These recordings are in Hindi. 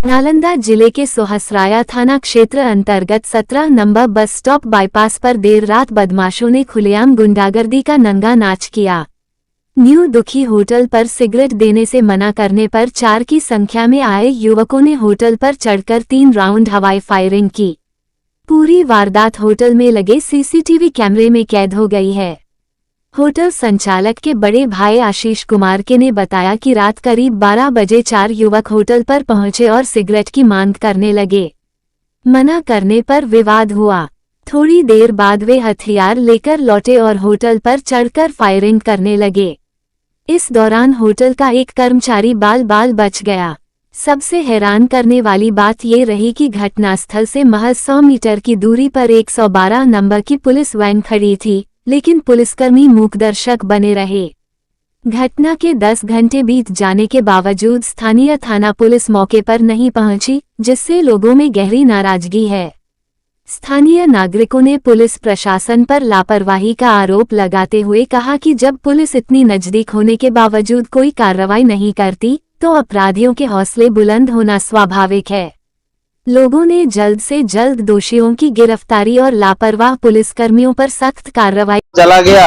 नालंदा जिले के सोहसराया थाना क्षेत्र अंतर्गत 17 नंबर बस स्टॉप बाईपास पर देर रात बदमाशों ने खुलेआम गुंडागर्दी का नंगा नाच किया। न्यू दुखी होटल पर सिगरेट देने से मना करने पर 4 की संख्या में आए युवकों ने होटल पर चढ़कर 3 राउंड हवाई फायरिंग की। पूरी वारदात होटल में लगे सीसीटीवी कैमरे में कैद हो गई है। होटल संचालक के बड़े भाई आशीष कुमार के ने बताया कि रात करीब 12 बजे 4 युवक होटल पर पहुंचे और सिगरेट की मांग करने लगे। मना करने पर विवाद हुआ। थोड़ी देर बाद वे हथियार लेकर लौटे और होटल पर चढ़कर फायरिंग करने लगे। इस दौरान होटल का एक कर्मचारी बाल बाल बच गया। सबसे हैरान करने वाली बात ये रही कि घटनास्थल से महज 100 मीटर की दूरी पर 112 नंबर की पुलिस वैन खड़ी थी, लेकिन पुलिसकर्मी मूकदर्शक बने रहे। घटना के 10 घंटे बीत जाने के बावजूद स्थानीय थाना पुलिस मौके पर नहीं पहुंची, जिससे लोगों में गहरी नाराजगी है। स्थानीय नागरिकों ने पुलिस प्रशासन पर लापरवाही का आरोप लगाते हुए कहा कि जब पुलिस इतनी नजदीक होने के बावजूद कोई कार्रवाई नहीं करती, तो अपराधियों के हौसले बुलंद होना स्वाभाविक है। लोगों ने जल्द से जल्द दोषियों की गिरफ्तारी और लापरवाह पुलिसकर्मियों पर सख्त कार्रवाई। चला गया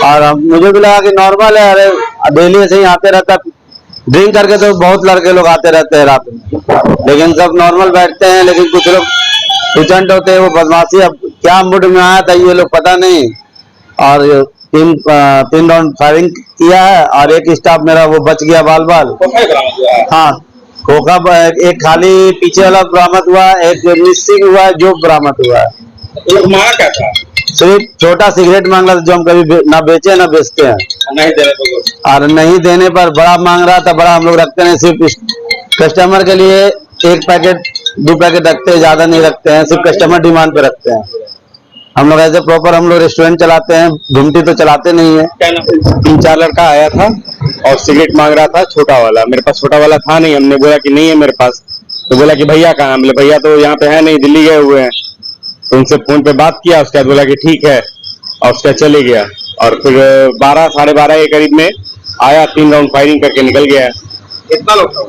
और मुझे भी लगा कि नॉर्मल है, अरे डेली से ही आते रहता, ड्रिंक करके तो बहुत लड़के लोग आते रहते हैं रात में, लेकिन सब नॉर्मल बैठते हैं। लेकिन कुछ लोग प्रचंड होते हैं, वो बदमाशी अब क्या मूड में आया था ये लोग पता नहीं। और 3 राउंड फायरिंग किया है और एक स्टाफ मेरा वो बच गया बाल बाल। हाँ, खोखा एक खाली पीछे वाला बरामद हुआ, एक मिसिंग हुआ है जो बरामद हुआ है। मांगा क्या था? सिर्फ छोटा सिगरेट मांग रहा था, जो हम कभी ना बेचे ना बेचते हैं। नहीं देने पर और नहीं देने पर बड़ा मांग रहा था। बड़ा हम लोग रखते हैं सिर्फ कस्टमर के लिए, 1 पैकेट 2 पैकेट रखते हैं, ज्यादा नहीं रखते हैं, सिर्फ कस्टमर डिमांड पे रखते हैं। हम लोग ऐसे प्रॉपर हम लोग रेस्टोरेंट चलाते हैं, घूमती तो चलाते नहीं है। 3-4 लड़का आया था और सिगरेट मांग रहा था, छोटा वाला। मेरे पास छोटा वाला था नहीं, हमने बोला कि नहीं है मेरे पास, तो बोला कि भैया कहाँ? बोले भैया तो यहाँ पे है नहीं, दिल्ली गए हुए हैं। तो उनसे फोन पे बात किया, उसके बाद बोला कि ठीक है, और उसके बाद चले गया। और फिर 12 साढ़े 12 के करीब में आया, 3 राउंड फायरिंग करके निकल गया। कितना लोग था?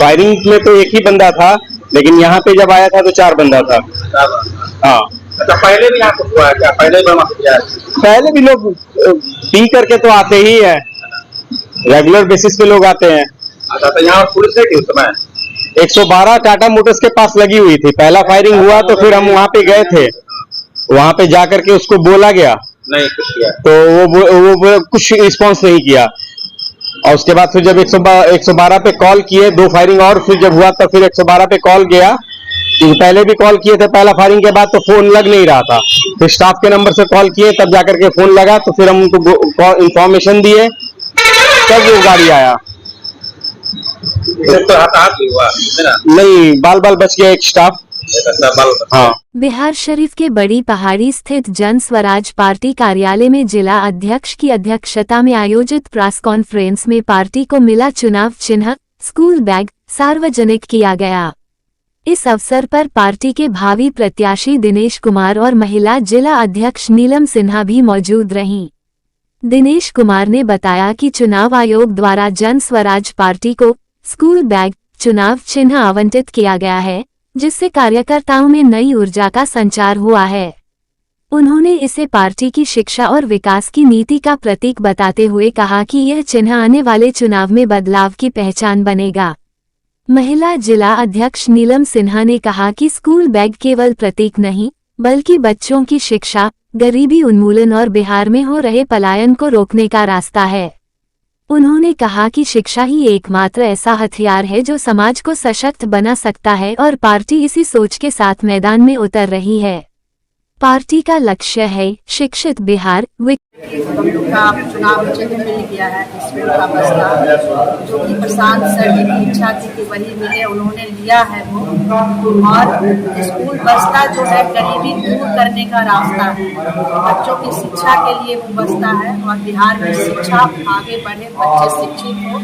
फायरिंग में तो एक ही बंदा था, लेकिन यहाँ पे जब आया था तो 4 बंदा था। हाँ। अच्छा, पहले भी यहाँ कुछ हुआ है क्या? पहले भी लोग पी करके तो आते ही है, रेगुलर बेसिस पे लोग आते हैं। अच्छा, तो यहाँ पुलिस है कि उस समय 112 टाटा मोटर्स के पास लगी हुई थी। पहला फायरिंग हुआ तो फिर हम वहां पे गए थे, वहां पे जाकर के उसको बोला गया, नहीं कुछ किया तो वो कुछ रिस्पॉन्स नहीं किया। और उसके बाद फिर जब 112 पे कॉल किए, 2 फायरिंग और फिर जब हुआ, तो फिर 112 पे कॉल गया। पहले भी कॉल किए थे, पहला फायरिंग के बाद तो फोन लग नहीं रहा था। फिर स्टाफ के नंबर से कॉल किए, तब जाकर के फोन लगा, तो फिर हम उनको इंफॉर्मेशन दिए, तब वो गाड़ी आया। तो हाथ भी हुआ नहीं, बाल बाल बच गया एक स्टाफ। हाँ। बिहार शरीफ के बड़ी पहाड़ी स्थित जन स्वराज पार्टी कार्यालय में जिला अध्यक्ष की अध्यक्षता में आयोजित प्रेस कॉन्फ्रेंस में पार्टी को मिला चुनाव चिन्ह स्कूल बैग सार्वजनिक किया गया। इस अवसर पर पार्टी के भावी प्रत्याशी दिनेश कुमार और महिला जिला अध्यक्ष नीलम सिन्हा भी मौजूद रहीं। दिनेश कुमार ने बताया कि चुनाव आयोग द्वारा जन स्वराज पार्टी को स्कूल बैग चुनाव चिन्ह आवंटित किया गया है, जिससे कार्यकर्ताओं में नई ऊर्जा का संचार हुआ है। उन्होंने इसे पार्टी की शिक्षा और विकास की नीति का प्रतीक बताते हुए कहा कि यह चिन्ह आने वाले चुनाव में बदलाव की पहचान बनेगा। महिला जिला अध्यक्ष नीलम सिन्हा ने कहा कि स्कूल बैग केवल प्रतीक नहीं, बल्कि बच्चों की शिक्षा, गरीबी उन्मूलन और बिहार में हो रहे पलायन को रोकने का रास्ता है। उन्होंने कहा कि शिक्षा ही एकमात्र ऐसा हथियार है जो समाज को सशक्त बना सकता है और पार्टी इसी सोच के साथ मैदान में उतर रही है। पार्टी का लक्ष्य है शिक्षित बिहार। का चुनाव चिन्ह मिल गया है, स्कूल का बस्ता, जो कि प्रशांत सर जी की इच्छा थी कि वही मिले, उन्होंने लिया है वो। और स्कूल बस्ता जो है गरीबी दूर करने का रास्ता है, बच्चों की शिक्षा के लिए वो बस्ता है। और बिहार में शिक्षा आगे बढ़े, बच्चे शिक्षित हो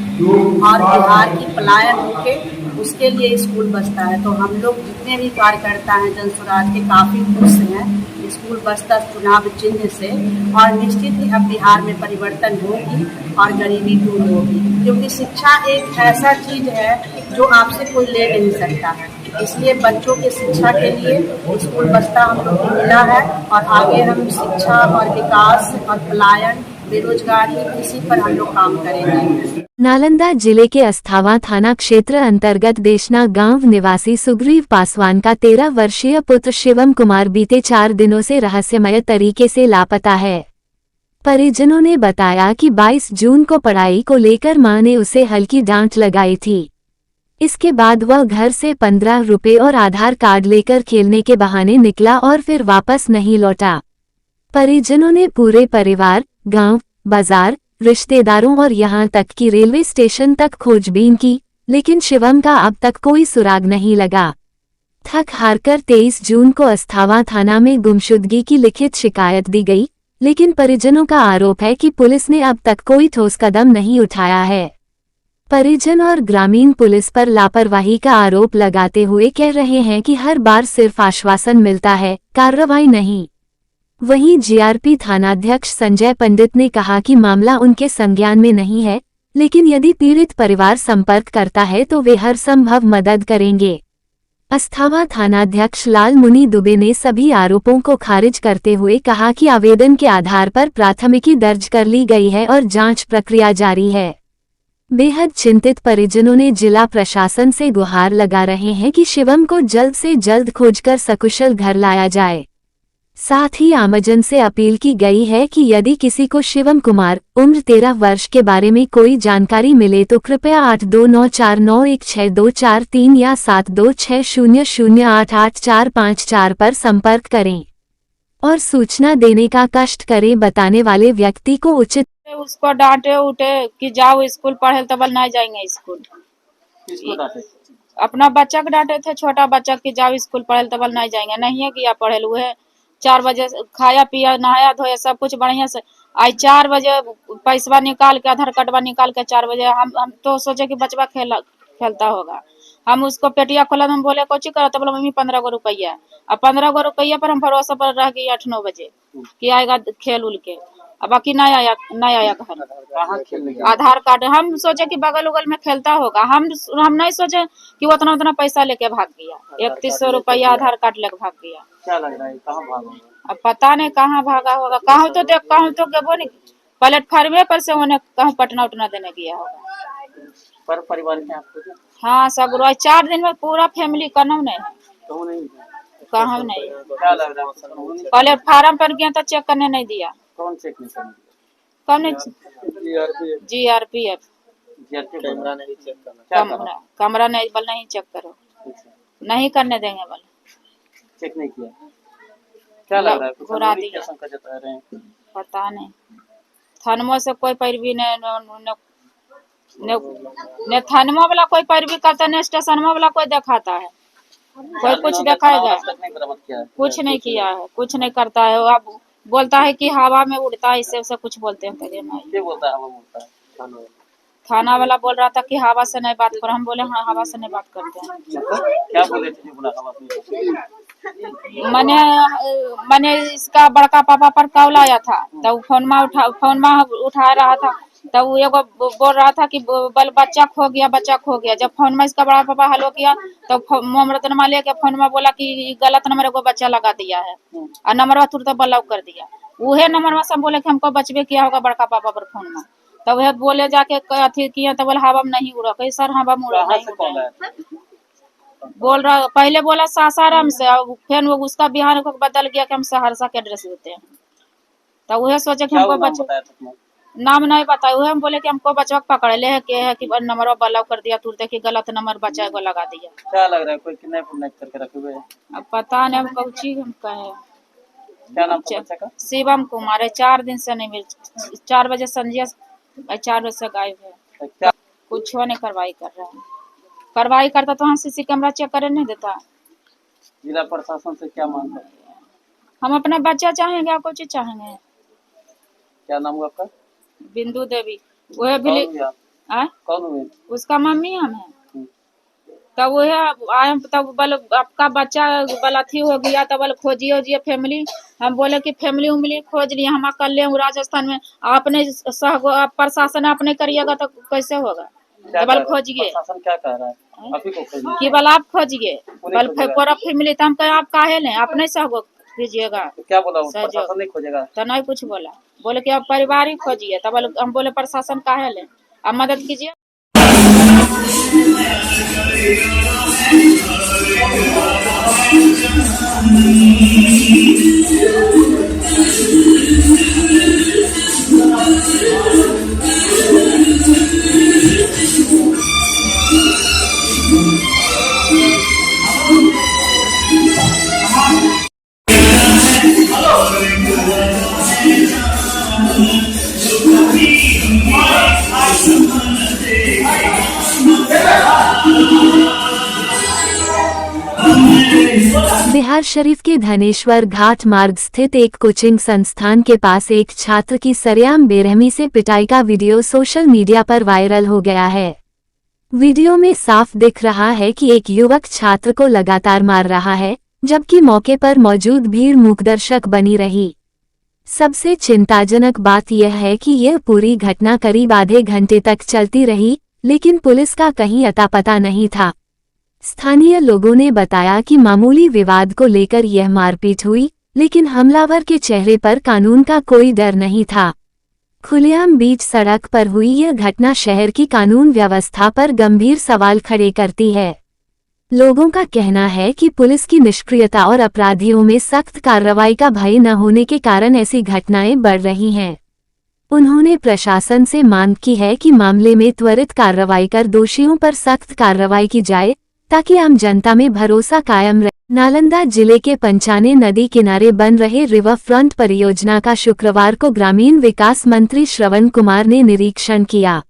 और बिहार की पलायन होके, उसके लिए स्कूल बस्ता है। तो हम लोग जितने भी कार्यकर्ता हैं जन स्वराज के काफ़ी खुश हैं स्कूल बस्ता चुनाव चिन्ह से, और निश्चित ही अब बिहार में परिवर्तन होगी और गरीबी दूर होगी, क्योंकि शिक्षा एक ऐसा चीज है जो आपसे कोई ले नहीं सकता है। इसलिए बच्चों के शिक्षा के लिए स्कूल बस्ता हम लोग को मिला है और आगे हम शिक्षा और विकास और पलायन, बेरोजगारी, इसी पर हम लोग काम करेंगे। नालंदा जिले के अस्थावा थाना क्षेत्र अंतर्गत देशना गांव निवासी सुग्रीव पासवान का 13 वर्षीय पुत्र शिवम कुमार बीते 4 दिनों से रहस्यमय तरीके से लापता है। परिजनों ने बताया कि 22 जून को पढ़ाई को लेकर मां ने उसे हल्की डांट लगाई थी। इसके बाद वह घर से 15 रुपए और आधार कार्ड लेकर खेलने के बहाने निकला और फिर वापस नहीं लौटा। परिजनों ने पूरे परिवार, गांव, बाजार, रिश्तेदारों और यहां तक कि रेलवे स्टेशन तक खोजबीन की, लेकिन शिवम का अब तक कोई सुराग नहीं लगा। थक हारकर 23 जून को अस्थावा थाना में गुमशुदगी की लिखित शिकायत दी गई, लेकिन परिजनों का आरोप है कि पुलिस ने अब तक कोई ठोस कदम नहीं उठाया है। परिजन और ग्रामीण पुलिस पर लापरवाही का आरोप लगाते हुए कह रहे हैं कि हर बार सिर्फ आश्वासन मिलता है, कार्रवाई नहीं। वहीं जीआरपी थानाध्यक्ष संजय पंडित ने कहा कि मामला उनके संज्ञान में नहीं है, लेकिन यदि पीड़ित परिवार संपर्क करता है तो वे हर संभव मदद करेंगे। अस्थावा थानाध्यक्ष लाल मुनि दुबे ने सभी आरोपों को खारिज करते हुए कहा कि आवेदन के आधार पर प्राथमिकी दर्ज कर ली गई है और जांच प्रक्रिया जारी है। बेहद चिंतित परिजनों ने जिला प्रशासन से गुहार लगा रहे हैं कि शिवम को जल्द से जल्द खोजकर सकुशल घर लाया जाए। साथ ही आमजन से अपील की गई है कि यदि किसी को शिवम कुमार, उम्र 13 वर्ष के बारे में कोई जानकारी मिले तो कृपया 8294916243 या 7260088454 पर संपर्क करें और सूचना देने का कष्ट करें। बताने वाले व्यक्ति को उचित उसको डांटे उठे कि जाओ स्कूल पढ़े तब नहीं जाएंगे स्कूल। अपना बच्चा को डांटे थे, छोटा बच्चा कि जाओ स्कूल पढ़े तब नहीं जाएंगे। नहीं है कि आप पढ़े हुए 4 बजे खाया पिया नहाया धोया सब कुछ बढ़िया से। आज 4 बजे पैसा निकाल के आधार कार्ड निकाल के 4 बजे हम तो सोचे कि बचवा खेलता होगा। हम उसको पेटिया खोला, हम बोले कोची करा, तो बोला मम्मी 15 गो रुपया। अब 15 गो रुपया पर हम भरोसा पर रह गई 8-9 बजे कि आएगा खेल उल के। अब बाकी नहीं आया घर। आधार कार्ड हम सोचे कि बगल उगल में खेलता होगा। हम नहीं सोचे कि उतना पैसा लेके भाग गया। 3100 रुपया आधार कार्ड लेके भाग गया। क्या लग रहा है कहाँ भागा होगा? अब पता नहीं कहाँ भागा होगा। कहूँ तो गेबो नहीं प्लेटफार्मे पर से उन्हें कहूँ पटना उटना देने गया होगा। पर परिवार में आपको हाँ सब रोज 4 दिन में पूरा फैमिली कहूँ नहीं कहूँ नहीं। क्या लग रहा है? प्लेटफार्म पर गया तो चेक करने नहीं दिया। कौन चेक नहीं करना? कौन जीआरपीएफ कमरा नहीं बल नहीं चेक करो, नहीं करने देंगे बल। चेक नहीं किया, क्या लग रहा है? घुरा दिया, शंका जता रहे हैं। पता नहीं। थानमो से कोई पैरवी ने थानमो वाला कोई पैरवी करता, न स्टेशन वाला कोई दिखाता है। कोई कुछ दिखाएगा? कुछ नहीं किया है, कुछ नहीं करता है। अब बोलता है कि हवा में उड़ता है, इससे उसे कुछ बोलते हैं। क्या बोलता है? हवा में उड़ता है। थाना वाला बोल रहा था कि हवा से नहीं बात करो। हम बोले हाँ हवा से नहीं बात करते हैं। क्या बोले थे? बोला हवा मैंने इसका बड़का पापा पर कॉल आया था, तो फोन उठा रहा था, तो वो एगो बोल रहा था कि बल बच्चा खो गया। जब फोन में इसका बड़ा पापा हेलो किया तो मोहम्मदनमा लेके फोन में बोला कि गलत नंबर को बच्चा लगा दिया है और नंबर तुरंत ब्लॉक कर दिया। वह नंबर से बोले कि हमको बचबे किया होगा बड़का पापा पर फोन में। तब वह बोले जाके अथी किया तो बोला हवा में नहीं उड़ा। कहीं सर हवा में उड़ा नहीं बोल रहा। पहले बोला सासाराम से, फिर वो उसका बिहार को बदल गया कि हम सहरसा के एड्रेस देते हैं। तो वह सोचे कि हमको बच्चा नाम नहीं बताया। वह हम बोले कि हमको बच्चा पकड़ ले है कि नंबर ब्लॉक कर दिया तुरंत कि गलत नंबर बच्चा को लगा दिया। क्या लग रहा है? कोई किडनैप करके रखे हुए हैं? अब पता नहीं हम कौची हम कहे। क्या नाम था बच्चा का? शिवम कुमार है। 4 दिन से नहीं मिल। 4 बजे संजय 4 बजे से गायब है। क्या कुछ नहीं कार्रवाई कर रहा है। कार्रवाई करता तो हम सीसी कैमरा चेक करे नहीं देता। जिला प्रशासन से क्या मांग करते हैं? हम अपना बच्चा चाहेंगे, आप कुछ चाहेंगे। क्या नाम हुआ आपका? बिंदु देवी। वह भी कौन हुए? उसका मम्मी हम है। तब वह आए तब बल आपका बच्चा बल अथी हो गया, तब बल खोजिए फैमिली। हम बोले कि फैमिली उमली खोज लिए हम कर ले राजस्थान में। आपने प्रशासन आपने करिएगा तो कैसे होगा? बल खोजिए प्रशासन क्या कह रहा है आप ही को खोजिए कि बल आप खोजिए बल पूरा फैमिली तो हम कहे आप काहे लें आप नहीं सहयोग कीजिएगा तो क्या बोला वो? सहयोग प्रशासन नहीं खोजेगा तो नहीं कुछ बोला बोले कि आप परिवार ही खोजिए तब हम बोले प्रशासन काहे लें आप मदद कीजिए। बिहार शरीफ के धनेश्वर घाट मार्ग स्थित एक कोचिंग संस्थान के पास एक छात्र की सरेआम बेरहमी से पिटाई का वीडियो सोशल मीडिया पर वायरल हो गया है। वीडियो में साफ दिख रहा है कि एक युवक छात्र को लगातार मार रहा है, जबकि मौके पर मौजूद भीड़ मूकदर्शक बनी रही। सबसे चिंताजनक बात यह है कि यह पूरी घटना करीब आधे घंटे तक चलती रही, लेकिन पुलिस का कहीं अता पता नहीं था। स्थानीय लोगों ने बताया कि मामूली विवाद को लेकर यह मारपीट हुई, लेकिन हमलावर के चेहरे पर कानून का कोई डर नहीं था। खुलेआम बीच सड़क पर हुई यह घटना शहर की कानून व्यवस्था पर गंभीर सवाल खड़े करती है। लोगों का कहना है कि पुलिस की निष्क्रियता और अपराधियों में सख्त कार्रवाई का भय न होने के कारण ऐसी घटनाएं बढ़ रही हैं। उन्होंने प्रशासन से मांग की है कि मामले में त्वरित कार्रवाई कर दोषियों पर सख्त कार्रवाई की जाए, ताकि आम जनता में भरोसा कायम रहे। नालंदा जिले के पंचाने नदी किनारे बन रहे रिवर फ्रंट परियोजना का शुक्रवार को ग्रामीण विकास मंत्री श्रवण कुमार ने निरीक्षण किया।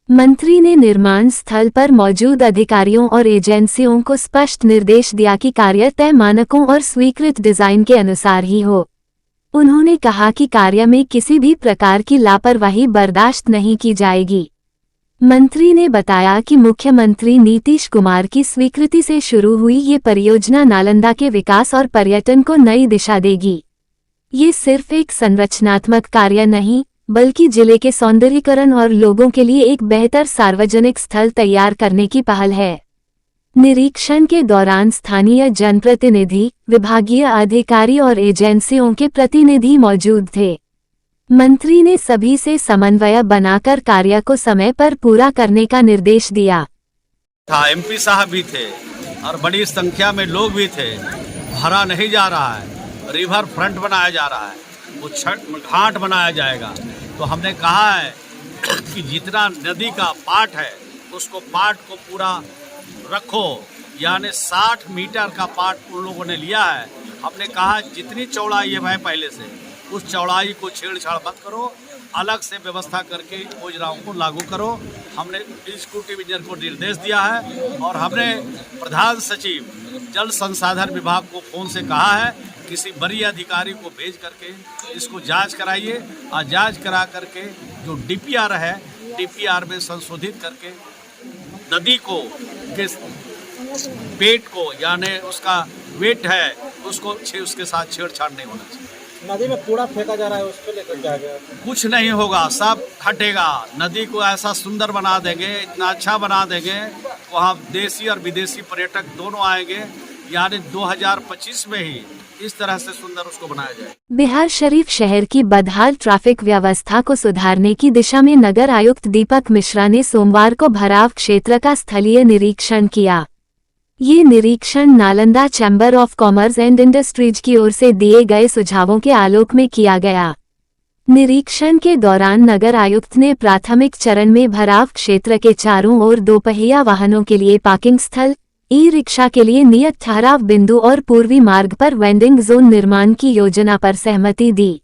मंत्री ने निर्माण स्थल पर मौजूद अधिकारियों और एजेंसियों को स्पष्ट निर्देश दिया कि कार्य तय मानकों और स्वीकृत डिजाइन के अनुसार ही हो। उन्होंने कहा कि कार्य में किसी भी प्रकार की लापरवाही बर्दाश्त नहीं की जाएगी। मंत्री ने बताया कि मुख्यमंत्री नीतीश कुमार की स्वीकृति से शुरू हुई ये परियोजना नालंदा के विकास और पर्यटन को नई दिशा देगी। ये सिर्फ एक संरचनात्मक कार्य नहीं, बल्कि जिले के सौंदर्यीकरण और लोगों के लिए एक बेहतर सार्वजनिक स्थल तैयार करने की पहल है। निरीक्षण के दौरान स्थानीय जनप्रतिनिधि, विभागीय अधिकारी और एजेंसियों के प्रतिनिधि मौजूद थे। मंत्री ने सभी से समन्वय बनाकर कार्य को समय पर पूरा करने का निर्देश दिया। एमपी साहब भी थे और बड़ी संख्या में लोग भी थे। भरा नहीं जा रहा है, रिवर फ्रंट बनाया जा रहा है, वो घाट बनाया जाएगा। तो हमने कहा है कि जितना नदी का पार्ट है उसको पार्ट को पूरा रखो, यानी 60 मीटर का पार्ट उन लोगों ने लिया है। हमने कहा जितनी चौड़ाई है भाई पहले से उस चौड़ाई को छेड़छाड़ मत करो, अलग से व्यवस्था करके योजनाओं को लागू करो। हमने एग्जीक्यूटिव इंजीनियर को निर्देश दिया है और हमने प्रधान सचिव जल संसाधन विभाग को फोन से कहा है किसी बड़ी अधिकारी को भेज करके इसको जांच कराइए और जांच करा करके जो डीपीआर है डीपीआर में संशोधित करके नदी को के पेट को यानी उसका वेट है उसको उसके साथ छेड़छाड़ नहीं होना चाहिए। नदी में कूड़ा फेंका जा रहा है, उसको लेकर क्या गया? कुछ नहीं होगा, सब हटेगा। नदी को ऐसा सुंदर बना देंगे, इतना अच्छा बना देंगे, वहाँ देशी और विदेशी पर्यटक दोनों आएंगे। यानी 2025 में ही इस तरह से सुंदर उसको बनाया जाए। बिहार शरीफ शहर की बदहाल ट्रैफिक व्यवस्था को सुधारने की दिशा में नगर आयुक्त दीपक मिश्रा ने सोमवार को भराव क्षेत्र का स्थलीय निरीक्षण किया। ये निरीक्षण Nalanda chamber of commerce and industries की ओर से दिए गए सुझावों के आलोक में किया गया। निरीक्षण के दौरान नगर आयुक्त ने प्राथमिक चरण में भराव क्षेत्र के चारों ओर दोपहिया वाहनों के लिए पार्किंग स्थल, ई रिक्शा के लिए नियत ठहराव बिंदु और पूर्वी मार्ग पर वेंडिंग जोन निर्माण की योजना पर सहमति दी।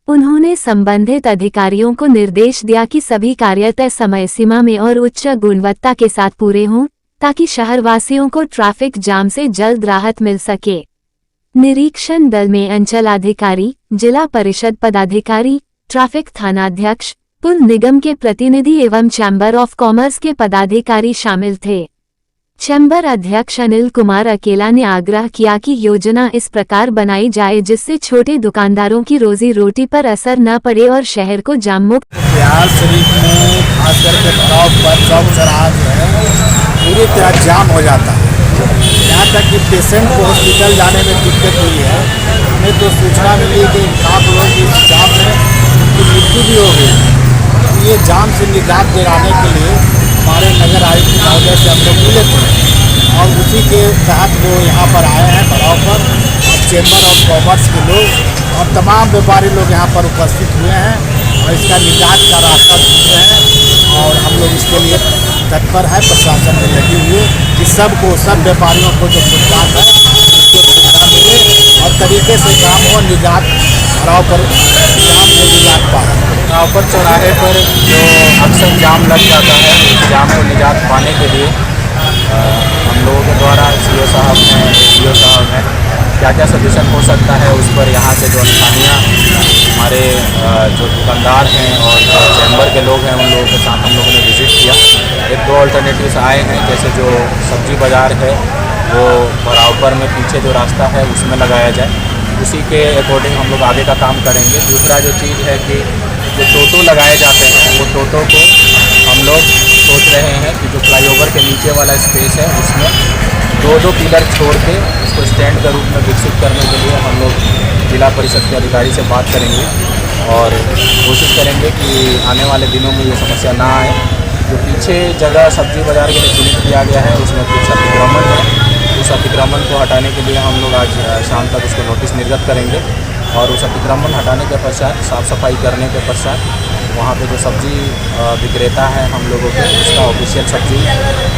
उन्होंने संबंधित अधिकारियों को निर्देश दिया कि सभी कार्य तय समय सीमा में और उच्च गुणवत्ता के साथ पूरे हों, ताकि शहरवासियों को ट्रैफिक जाम से जल्द राहत मिल सके। निरीक्षण दल में अंचलाधिकारी, जिला परिषद पदाधिकारी, ट्रैफिक थानाध्यक्ष, पुल निगम के प्रतिनिधि एवं चैम्बर ऑफ कॉमर्स के पदाधिकारी शामिल थे। चैम्बर अध्यक्ष अनिल कुमार अकेला ने आग्रह किया कि योजना इस प्रकार बनाई जाए जिससे छोटे दुकानदारों की रोजी रोटी पर असर न पड़े और शहर को जाम मुक्त बिहार शरीफ में खास करके ब्लॉक पर चौक चौराहा जो है पूरी तरह जाम हो जाता है। यहाँ तक कि पेशेंट को हॉस्पिटल जाने में दिक्कत हुई है। हमें तो सूचना मिली कि 7 लोग इस जाम में उनकी मृत्यु भी हो गई। तो ये जाम से निजात दिलाने के लिए हमारे नगर आयुक्त महोदय से हम लोग मिले थे और उसी के तहत वो यहाँ पर आए हैं भराव पर, और चेंबर ऑफ कॉमर्स के लोग और तमाम व्यापारी लोग यहाँ पर उपस्थित हुए हैं और इसका निजात का रास्ता ढूंढ रहे हैं। और हम लोग इसके लिए तत्पर है, प्रशासन में लगी हुई है कि सबको, सब व्यापारियों को जो फुटपाथ है उसको सुविधा मिले और तरीके से काम हो, निजात भराव पर जाम से निजात पाए। भराव पर चौराहे पर जो अक्सर जाम लग जाता है, उस जाम को निजात पाने के लिए हम लोगों के द्वारा CO साहब ने, DO साहब ने क्या क्या सजेशन हो सकता है उस पर यहाँ से जो स्थानीय हमारे जो दुकानदार हैं और जो चैम्बर के लोग हैं उन लोगों के साथ हम लोगों ने विज़िट किया। 1-2 अल्टरनेटिव्स आए हैं, जैसे जो सब्जी बाज़ार है वो बराबर में पीछे जो रास्ता है उसमें लगाया जाए, उसी के अकॉर्डिंग हम लोग आगे का काम करेंगे। दूसरा जो चीज़ है कि जो टोटो लगाए जाते हैं वो टोटो को हम लोग सोच रहे हैं कि जो फ्लाईओवर के नीचे वाला स्पेस है उसमें 2-2 पिलर छोड़ के उसको स्टैंड के रूप में विकसित करने के लिए हम लोग जिला परिषद के अधिकारी से बात करेंगे और कोशिश करेंगे कि आने वाले दिनों में ये समस्या ना आए। जो पीछे जगह सब्जी बाज़ार के लिए चिन्हित किया गया है उसमें कुछ अतिक्रमण है, उस अतिक्रमण को हटाने के लिए हम लोग आज शाम तक उसको नोटिस निर्गत करेंगे और उस अतिक्रमण हटाने के पश्चात, साफ़ सफाई करने के पश्चात वहाँ पे जो सब्जी विक्रेता है हम लोगों के, उसका ऑफिशियल सब्जी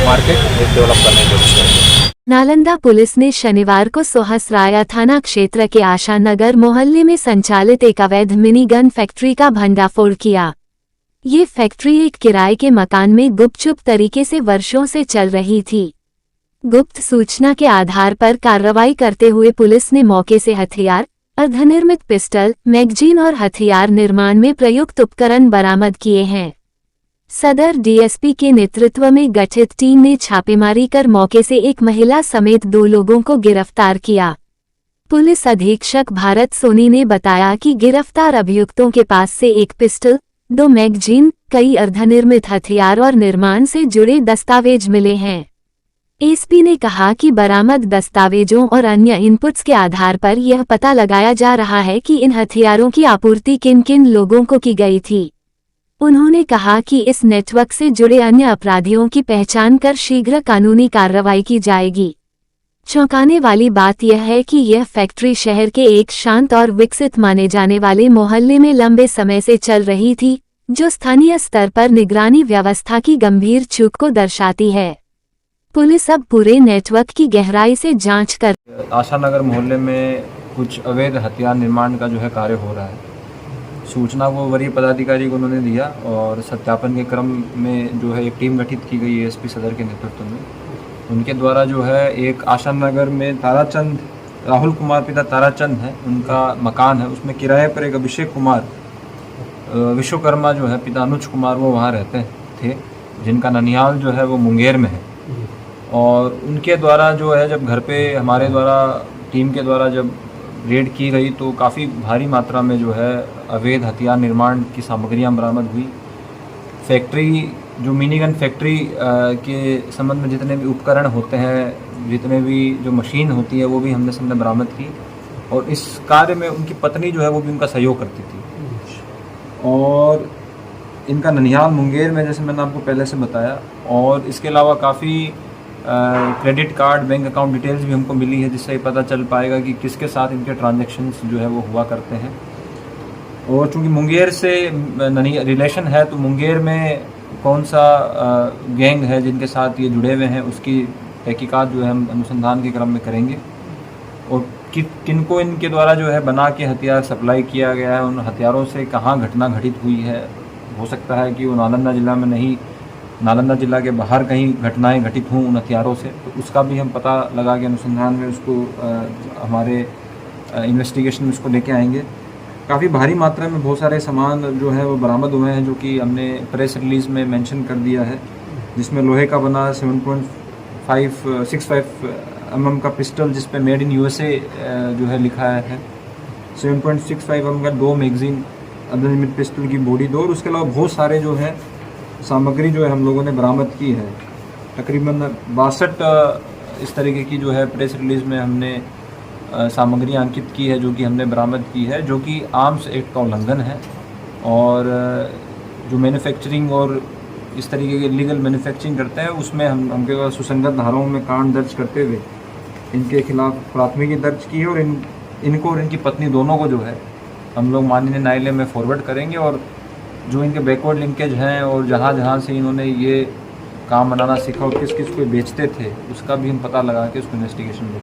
मार्केट डेवलप करने की कोशिश करेंगे। नालंदा पुलिस ने शनिवार को सोहसराया थाना क्षेत्र के आशा नगर मोहल्ले में संचालित एक अवैध मिनी गन फैक्ट्री का भंडाफोड़ किया। ये फैक्ट्री एक किराए के मकान में गुपचुप तरीके से वर्षों से चल रही थी। गुप्त सूचना के आधार पर कार्रवाई करते हुए पुलिस ने मौके से हथियार, अर्धनिर्मित पिस्टल, मैगजीन और हथियार निर्माण में प्रयुक्त उपकरण बरामद किए हैं। सदर DSP के नेतृत्व में गठित टीम ने छापेमारी कर मौके से एक महिला समेत 2 लोगों को गिरफ्तार किया। पुलिस अधीक्षक भारत सोनी ने बताया कि गिरफ्तार अभियुक्तों के पास से एक पिस्टल, 2 मैगजीन, कई अर्धनिर्मित हथियार और निर्माण से जुड़े दस्तावेज मिले हैं। एसपी ने कहा कि बरामद दस्तावेजों और अन्य इनपुट्स के आधार पर यह पता लगाया जा रहा है कि इन हथियारों की आपूर्ति किन किन लोगों को की गई थी। उन्होंने कहा कि इस नेटवर्क से जुड़े अन्य अपराधियों की पहचान कर शीघ्र कानूनी कार्रवाई की जाएगी। चौंकाने वाली बात यह है कि यह फैक्ट्री शहर के एक शांत और विकसित माने जाने वाले मोहल्ले में लंबे समय से चल रही थी, जो स्थानीय स्तर पर निगरानी व्यवस्था की गंभीर चूक को दर्शाती है। पुलिस अब पूरे नेटवर्क की गहराई से जांच कर आशा नगर मोहल्ले में कुछ अवैध हथियार निर्माण का जो है कार्य हो रहा है। सूचना वो वरीय पदाधिकारी को उन्होंने दिया और सत्यापन के क्रम में जो है एक टीम गठित की गई एसपी सदर के नेतृत्व में। उनके द्वारा जो है एक आशा नगर में ताराचंद, राहुल कुमार पिता ताराचंद है, उनका मकान है, उसमें किराए पर एक अभिषेक कुमार विश्वकर्मा जो है पिता अनुज कुमार वो वहाँ रहते थे, जिनका ननिहाल जो है वो मुंगेर में है। और उनके द्वारा जो है जब घर पे हमारे द्वारा टीम के द्वारा जब रेड की गई तो काफ़ी भारी मात्रा में जो है अवैध हथियार निर्माण की सामग्रियां बरामद हुई। फैक्ट्री जो मिनी गन फैक्ट्री के संबंध में जितने भी उपकरण होते हैं, जितने भी जो मशीन होती है वो भी हमने सबने बरामद की और इस कार्य में उनकी पत्नी जो है वो भी उनका सहयोग करती थी। और इनका ननिहाल मुंगेर में, जैसे मैंने आपको पहले से बताया। और इसके अलावा काफ़ी credit card, bank account details भी हमको मिली है, जिससे पता चल पाएगा कि किसके साथ इनके ट्रांजैक्शंस जो है वो हुआ करते हैं। और चूँकि मुंगेर से रिलेशन है तो मुंगेर में कौन सा गैंग है जिनके साथ ये जुड़े हुए हैं उसकी तहकीकात जो है हम अनुसंधान के क्रम में करेंगे। और किनको इनके द्वारा जो है बना के हथियार सप्लाई किया गया है, उन हथियारों से कहाँ घटना घटित हुई है। हो सकता है कि वो नालंदा जिला में नहीं, नालंदा जिला के बाहर कहीं घटनाएं घटित हों उन हथियारों से, तो उसका भी हम पता लगा के अनुसंधान में उसको हमारे इन्वेस्टिगेशन में उसको लेके आएंगे। काफ़ी भारी मात्रा में बहुत सारे सामान जो है वो बरामद हुए हैं, जो कि हमने प्रेस रिलीज़ में मेंशन कर दिया है, जिसमें लोहे का बना 7.65 mm का पिस्टल जिस पे मेड इन USA जो है लिखा है, 7.65 mm का 2 मैगज़ीन, अर्धनिर्मित पिस्टल की बॉडी 2 और उसके अलावा बहुत सारे जो है सामग्री जो है हम लोगों ने बरामद की है। तकरीबन 62 इस तरीके की जो है प्रेस रिलीज़ में हमने सामग्री अंकित की है, जो कि हमने बरामद की है, जो कि आर्म्स एक्ट का उल्लंघन है। और जो मैन्युफैक्चरिंग और इस तरीके के लीगल मैन्युफैक्चरिंग करते हैं उसमें हमके पास सुसंगत धाराओं में कांड दर्ज करते हुए इनके खिलाफ प्राथमिकी दर्ज की है और इनको और इनकी पत्नी दोनों को जो है हम लोग माननीय न्यायालय में फॉरवर्ड करेंगे। और जो इनके बैकवर्ड लिंकेज हैं और जहाँ से इन्होंने ये काम बनाना सीखा और किस किस को बेचते थे उसका भी हम पता लगा के उसको इन्वेस्टिगेशन